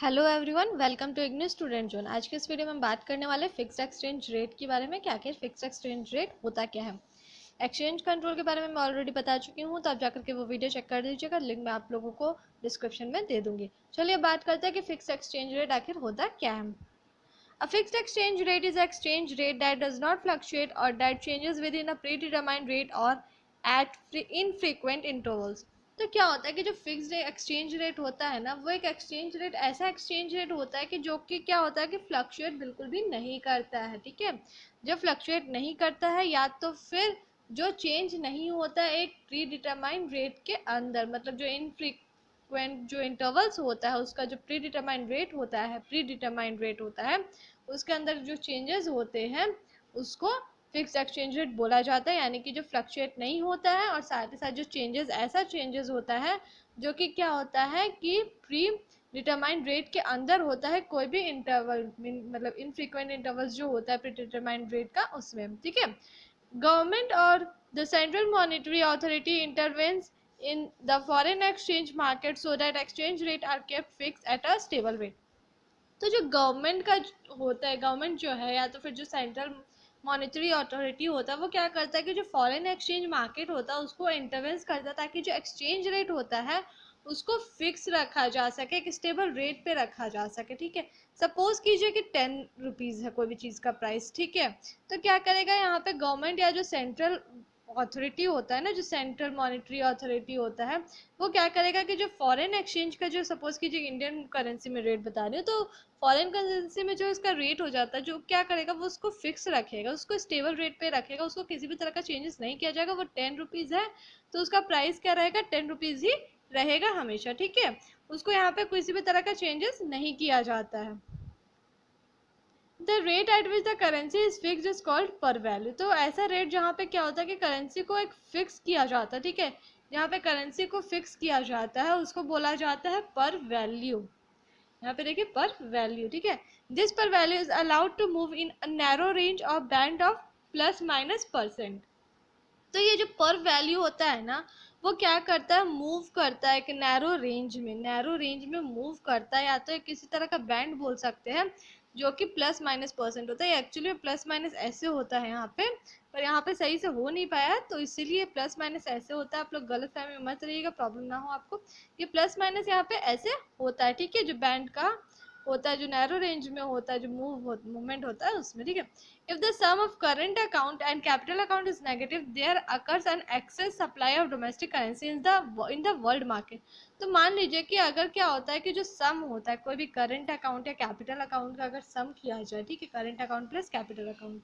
Hello everyone, welcome to IGNOU student zone. आज के इस वीडियो में हम बात करने वाले फिक्स्ड एक्सचेंज रेट के बारे में कि आखिर फिक्स्ड एक्सचेंज रेट होता क्या है। एक्सचेंज कंट्रोल के बारे में मैं ऑलरेडी बता चुकी हूँ, तो आप जाकर के वो वीडियो चेक कर दीजिएगा। लिंक मैं आप लोगों को डिस्क्रिप्शन में दे दूंगी। चलिए बात करते हैं कि फिक्स्ड एक्सचेंज रेट आखिर होता क्या है। A fixed exchange rate is an exchange rate that does not fluctuate or that changes within a predetermined rate or at infrequent intervals। तो क्या होता है कि जो फिक्स्ड एक्सचेंज रेट होता है ना, वो एक एक्सचेंज रेट ऐसा एक्सचेंज रेट होता है कि जो कि क्या होता है कि फ्लक्चुएट बिल्कुल भी नहीं करता है। ठीक है, जब फ्लक्चुएट नहीं करता है या तो फिर जो चेंज नहीं होता है एक प्री डिटरमाइंड रेट के अंदर, मतलब जो जो इंटरवल्स होता है उसका जो प्री डिटरमाइंड रेट होता है उसके अंदर जो चेंजेस होते हैं उसको फिक्स्ड एक्सचेंज रेट बोला जाता है। यानी कि जो फ्लक्चुएट नहीं होता है और साथ ही साथ जो ऐसा चेंजेस होता है जो कि क्या होता है कि प्री डिटरमाइंड रेट के अंदर होता है, कोई भी इंटरवल मतलब इनफ्रीक्वेंट इंटरवल्स जो होता है प्री डिटरमाइंड रेट का उसमें। ठीक है, गवर्नमेंट और the central monetary authority intervenes in the foreign exchange market so that exchange rate are kept fixed at a stable rate। तो जो गवर्नमेंट का होता है, गवर्नमेंट जो है या तो फिर जो सेंट्रल मॉनेटरी अथॉरिटी होता है, वो क्या करता है कि जो फॉरेन एक्सचेंज मार्केट होता है उसको इंटरवेंस करता है ताकि जो एक्सचेंज रेट होता है उसको फिक्स रखा जा सके, एक स्टेबल रेट पे रखा जा सके। ठीक है, सपोज कीजिए कि 10 रुपीज़ है कोई भी चीज़ का प्राइस। ठीक है, तो क्या करेगा यहाँ पे गवर्नमेंट या जो सेंट्रल अथॉरिटी होता है ना, जो सेंट्रल मॉनेटरी अथॉरिटी होता है, वो क्या करेगा कि जो फॉरेन एक्सचेंज का जो सपोज कीजिए इंडियन करेंसी में रेट बता रही हूँ, तो फॉरेन करेंसी में जो इसका रेट हो जाता है जो क्या करेगा वो उसको फिक्स रखेगा, उसको स्टेबल रेट पे रखेगा, उसको किसी भी तरह का चेंजेस नहीं किया जाएगा। वो 10 रुपीज़ है तो उसका प्राइस क्या रहेगा, 10 रुपीज़ ही रहेगा हमेशा। ठीक है, उसको यहाँ पे किसी भी तरह का चेंजेस नहीं किया जाता है। The rate at which the currency is fix is called पर वैल्यू। तो ऐसा रेट जहाँ पे क्या होता है कि करेंसी को एक फिक्स किया जाता है। ठीक है, जहाँ पे करेंसी को फिक्स किया जाता है उसको बोला जाता है पर वैल्यू। यहाँ पे देखिए पर वैल्यू। ठीक है, this par value is allowed to move in a narrow range of band of ±%। तो ये जो पर वैल्यू होता है ना, वो क्या करता है, मूव करता है एक नैरो रेंज में मूव करता है, या तो किसी तरह का बैंड बोल सकते हैं जो कि ±% होता है। एक्चुअली में प्लस माइनस ऐसे होता है यहाँ पे, पर यहाँ पे सही से हो नहीं पाया तो इसीलिए प्लस माइनस ऐसे होता है। आप लोग गलत फहमी में मत रहिएगा, प्रॉब्लम ना हो आपको। ये प्लस माइनस यहाँ पे ऐसे होता है। ठीक है, जो बैंड का होता है, जो नैरो रेंज में होता है, जो मूवमेंट होता है उसमें। ठीक है, if the sum of current account and capital account is negative, there occurs an excess supply of domestic currency in the world market। तो मान लीजिए कि अगर क्या होता है कि जो सम होता है कोई भी करंट अकाउंट या कैपिटल अकाउंट का अगर सम किया जाए, ठीक है, current account plus capital account,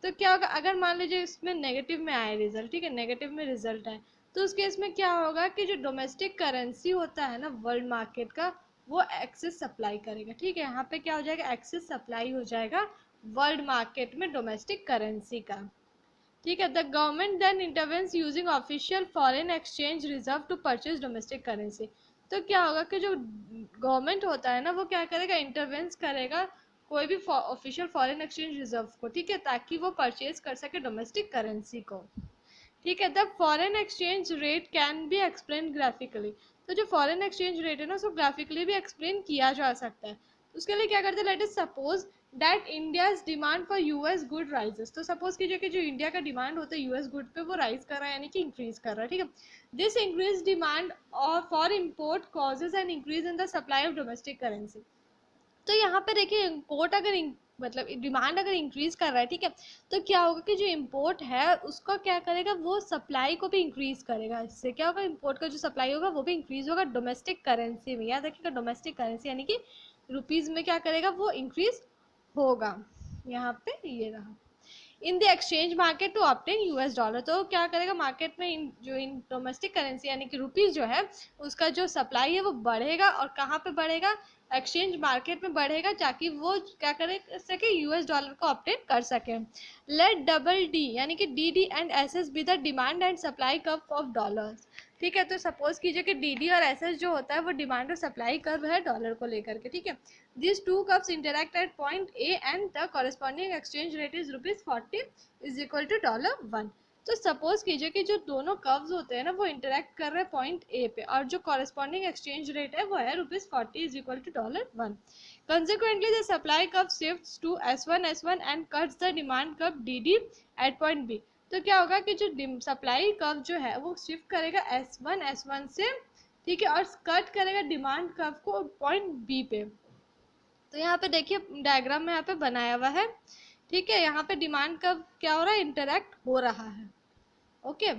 तो क्या होगा, अगर मान लीजिए इसमें नेगेटिव में आए रिजल्ट, ठीक है, नेगेटिव में रिजल्ट आए, तो उस केस में क्या होगा कि जो डोमेस्टिक करेंसी होता है ना वर्ल्ड मार्केट का, वो एक्सेस सप्लाई करेगा। ठीक है, यहाँ पे क्या हो जाएगा, एक्सेस सप्लाई हो जाएगा वर्ल्ड मार्केट में डोमेस्टिक करेंसी का। ठीक है, the government then intervenes using official foreign exchange reserve to purchase domestic currency. तो क्या होगा कि जो गवर्नमेंट होता है ना, वो क्या करेगा, इंटरवेंस करेगा कोई भी ऑफिशियल फॉरेन एक्सचेंज रिजर्व को, ठीक है, ताकि वो परचेज कर सके डोमेस्टिक करेंसी को। ठीक है, the foreign exchange rate can be explain graphically. तो जो फॉरेन एक्सचेंज रेट है ना उसको ग्राफिकली भी एक्सप्लेन किया जा सकता है। तो उसके लिए क्या करते हैं, let us suppose that India's demand for US good rises. तो सपोज कीजिए कि जो इंडिया का डिमांड होता है यूएस गुड पे वो राइज कर रहा है, यानी कि इंक्रीज कर रहा है। ठीक है, दिस इंक्रीज डिमांड और for import causes an increase in the supply of domestic currency. तो यहाँ पे देखिए इम्पोर्ट अगर मतलब डिमांड अगर इंक्रीज कर रहा है, ठीक है, तो क्या होगा कि जो इम्पोर्ट है उसका क्या करेगा, वो सप्लाई को भी इंक्रीज करेगा। इससे क्या होगा, इम्पोर्ट का जो सप्लाई होगा वो भी इंक्रीज होगा डोमेस्टिक करेंसी में। याद रखिएगा, डोमेस्टिक करेंसी यानी कि रुपीज़ में क्या करेगा, वो इंक्रीज होगा। यहाँ पे ये रहा, in the exchange market to obtain US dollar. तो क्या करेगा, मार्केट में इन डोमेस्टिक करेंसी यानी कि रुपीज़ जो है उसका जो सप्लाई है वो बढ़ेगा, और कहाँ पे बढ़ेगा, एक्सचेंज मार्केट में बढ़ेगा, ताकि वो क्या करे सके, यूएस डॉलर को ऑब्टेन कर सके। लेट डबल डी यानी कि D D and S S be the demand and supply curve of dollars. ठीक है, तो सपोज कीजिए कि डी डी और एस एस जो होता है वो डिमांड और सप्लाई कर्व है डॉलर को लेकर के। ठीक है, these two curves interact at point A and the corresponding exchange rate is ₹40 is equal to $1। तो सपोज कीजिए कि जो दोनों कर्व्स होते हैं ना वो इंटरेक्ट कर रहे हैं पॉइंट ए पे, और जो कॉरेस्पॉन्डिंग एक्सचेंज रेट है वो है ₹40 is equal to $1. Consequently, the supply curve shifts to S1 and cuts the demand curve DD at point B. तो क्या होगा कि जो सप्लाई कर्व जो है वो शिफ्ट करेगा S1 से, ठीक है, और कट करेगा डिमांड कर्व को पॉइंट बी पे। तो यहाँ पे देखिए डायग्राम में यहाँ पे बनाया हुआ है, ठीक है, यहाँ पे डिमांड कर्व क्या हो रहा है, इंटरेक्ट हो रहा है। Okay,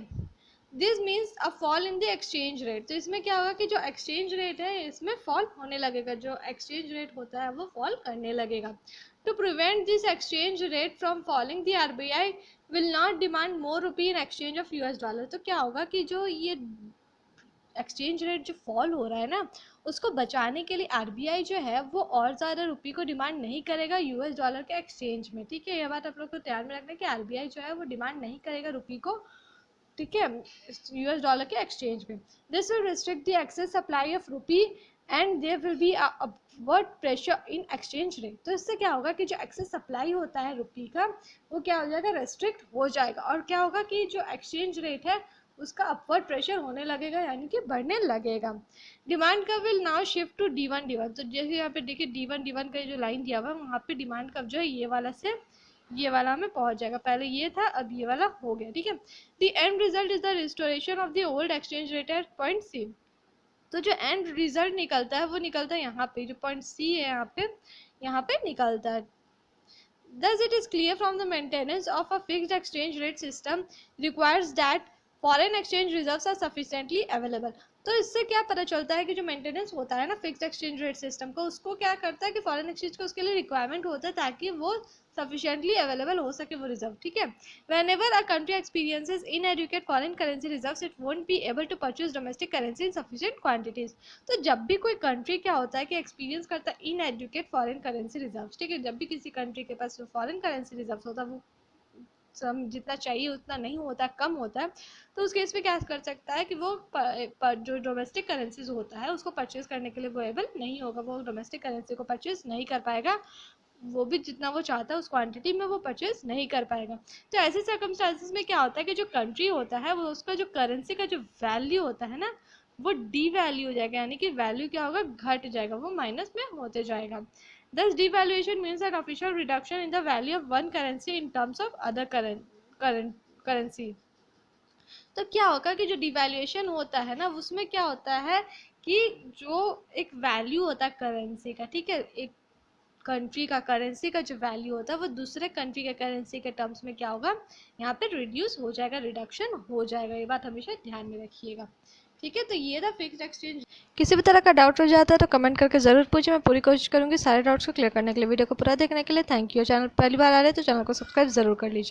this means a fall in the exchange rate. तो इसमें क्या होगा कि जो एक्सचेंज रेट है इसमें फॉल होने लगेगा, जो एक्सचेंज रेट होता है वो फॉल करने लगेगा। To prevent this exchange rate from falling, the RBI will not demand more rupee in exchange of $। तो क्या होगा कि जो ये एक्सचेंज रेट जो फॉल हो रहा है ना, उसको बचाने के लिए आरबीआई जो है वो और ज़्यादा रुपये को डिमांड नहीं करेगा $। के एक्सचेंज में, ठीक है। ये बात आप लोग को ध्यान में रखना है कि आरबीआई जो है वो डिमांड नहीं करेगा रुपये को, ठीक है, $। के एक्सचेंज में। This will restrict the excess supply of rupee and there will be upward pressure in exchange rate. तो इससे क्या होगा कि जो एक्सेस सप्लाई होता है रुपी का वो क्या हो जाएगा, रेस्ट्रिक्ट हो जाएगा, और क्या होगा कि जो एक्सचेंज रेट है उसका अपवर्ड प्रेशर होने लगेगा, यानी कि बढ़ने लगेगा। Demand curve will now shift to D1 तो जैसे यहाँ पे देखिए D1 का जो लाइन दिया हुआ है वहाँ पे डिमांड कर्व जो है ये वाला से ये वाला में पहुंच जाएगा, पहले ये था अब ये वाला हो गया, ठीक है। The end result is the restoration of the old exchange rate at point C. तो जो एंड रिजल्ट निकलता है वो निकलता है यहाँ पे, जो पॉइंट सी है यहाँ पे निकलता है। Thus it is clear from the maintenance of a fixed exchange rate system requires that foreign exchange reserves are sufficiently available. तो इससे क्या पता चलता है कि जो मेंटेनेंस होता है ना फिक्स्ड एक्सचेंज रेट सिस्टम को, उसको क्या करता है कि फॉरेन एक्सचेंज को उसके लिए रिक्वायरमेंट होता है ताकि वो सफिशिएंटली अवेलेबल हो सके वो रिजर्व, ठीक है। Whenever a country experiences inadequate foreign currency reserves, it won't be able to purchase domestic currency in sufficient quantities. तो जब भी कोई कंट्री क्या होता है कि एक्सपीरियंस करता है इनएडुकेट फॉरेन करेंसी रिजर्व्स, ठीक है, जब भी किसी कंट्री के पास फॉरेन करेंसी रिजर्व्स होता है वो जितना चाहिए उतना नहीं होता, कम होता है, तो उस केस में क्या कर सकता है कि वो जो डोमेस्टिक करेंसीज होता है उसको परचेज करने के लिए वो एबल नहीं होगा, वो डोमेस्टिक करेंसी को परचेज नहीं कर पाएगा, वो भी जितना वो चाहता है उस क्वांटिटी में वो परचेज नहीं कर पाएगा। तो ऐसे सर्कमस्टांसेस में क्या होता है कि जो कंट्री होता है वो उसका जो करेंसी का जो वैल्यू होता है ना वो डी वैल्यू हो जाएगा, यानी कि वैल्यू क्या होगा, घट जाएगा, वो माइनस में होते जाएगा। Thus, devaluation means an official reduction in the value of one currency in terms of other currency. तो क्या होगा कि जो डिवैल्यूएशन होता है ना उसमें क्या होता है कि जो एक वैल्यू होता है करेंसी का, ठीक है, एक कंट्री का करेंसी का जो वैल्यू होता है वो दूसरे कंट्री के करेंसी के टर्म्स में क्या होगा, यहाँ पे रिड्यूस हो जाएगा, रिडक्शन हो जाएगा, ये बात हमेशा ध्यान में रखिएगा, ठीक है। तो ये था फिक्स्ड एक्सचेंज। किसी भी तरह का डाउट हो जाता है तो कमेंट करके ज़रूर पूछिए, मैं पूरी कोशिश करूँगी सारे डाउट्स को क्लियर करने के लिए। वीडियो को पूरा देखने के लिए थैंक यू। चैनल पहली बार आ रहे हैं तो चैनल को सब्सक्राइब ज़रूर कर लीजिए।